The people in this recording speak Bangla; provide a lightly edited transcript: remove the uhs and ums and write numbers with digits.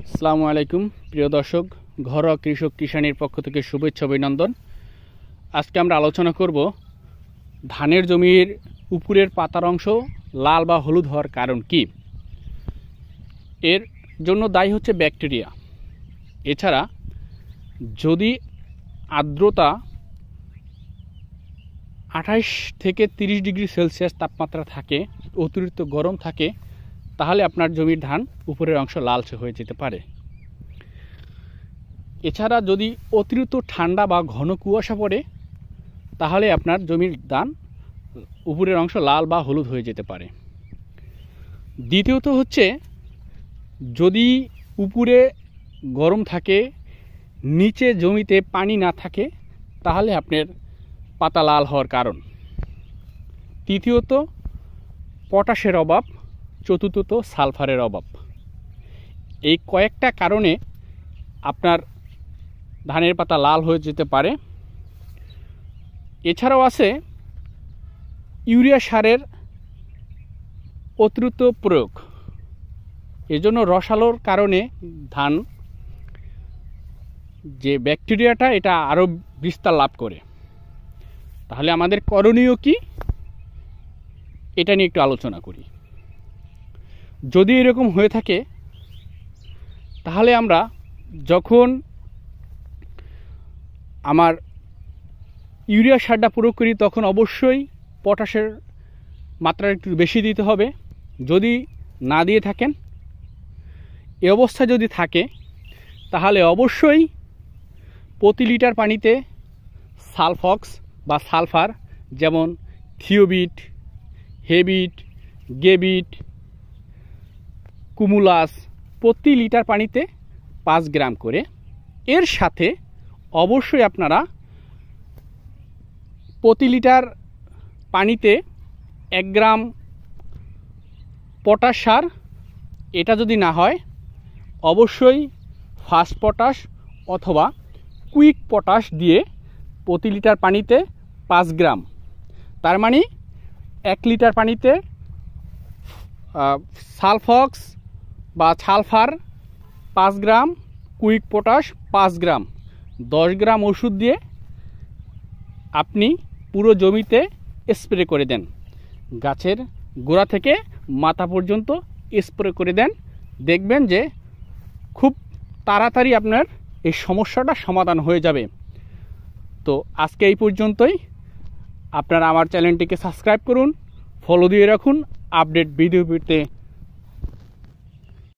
আসসালামু আলাইকুম প্রিয় দর্শক, ঘরোয়া কৃষক কিষানির পক্ষ থেকে শুভেচ্ছা অভিনন্দন। আজকে আমরা আলোচনা করব ধানের জমির উপরের পাতার অংশ লাল বা হলুদ হওয়ার কারণ কি। এর জন্য দায়ী হচ্ছে ব্যাকটেরিয়া। এছাড়া যদি আর্দ্রতা 28 থেকে 30 ডিগ্রি সেলসিয়াস তাপমাত্রা থাকে, অতিরিক্ত গরম থাকে, তাহলে আপনার জমির ধান উপরের অংশ লালচে হয়ে যেতে পারে। এছাড়া যদি অতিরিক্ত ঠান্ডা বা ঘন কুয়াশা পড়ে, তাহলে আপনার জমির ধান উপরের অংশ লাল বা হলুদ হয়ে যেতে পারে। দ্বিতীয়ত হচ্ছে, যদি উপরে গরম থাকে, নিচে জমিতে পানি না থাকে, তাহলে আপনার পাতা লাল হওয়ার কারণ। তৃতীয়ত পটাশের অভাব। চতুর্থত সালফারের অভাব। এই কয়েকটা কারণে আপনার ধানের পাতা লাল হয়ে যেতে পারে। এছাড়াও আছে ইউরিয়া সারের অতিরিক্ত প্রয়োগ। এজন্য রসালোর কারণে ধান যে ব্যাকটেরিয়াটা এটা আরও বিস্তার লাভ করে। তাহলে আমাদের করণীয় কি, এটা নিয়ে একটু আলোচনা করি। যদি এরকম হয়ে থাকে, তাহলে আমরা যখন আমার ইউরিয়া সারটা প্রয়োগ করি, তখন অবশ্যই পটাশের মাত্রা একটু বেশি দিতে হবে। যদি না দিয়ে থাকেন, এ অবস্থা যদি থাকে, তাহলে অবশ্যই প্রতি লিটার পানিতে সালফক্স বা সালফার, যেমন থিওবিট, হেবিট, গেবিট, কুমুলাস, প্রতি লিটার পানিতে 5 গ্রাম করে। এর সাথে অবশ্যই আপনারা প্রতি লিটার পানিতে 1 গ্রাম পটাশ সার, এটা যদি না হয় অবশ্যই ফাস্ট পটাশ অথবা কুইক পটাশ দিয়ে প্রতি লিটার পানিতে 5 গ্রাম, তার মানে 1 লিটার পানিতে সালফক্স বা সালফার 5 গ্রাম, কুইক পটাশ 5 গ্রাম, 10 গ্রাম ওষুধ দিয়ে আপনি পুরো জমিতে স্প্রে করে দেন। গাছের গোড়া থেকে মাথা পর্যন্ত স্প্রে করে দেন। দেখবেন যে খুব তাড়াতাড়ি আপনার এই সমস্যাটা সমাধান হয়ে যাবে। তো আজকে এই পর্যন্তই। আপনারা আমার চ্যানেলটিকে সাবস্ক্রাইব করুন, ফলো দিয়ে রাখুন আপডেট ভিডিও পেতে।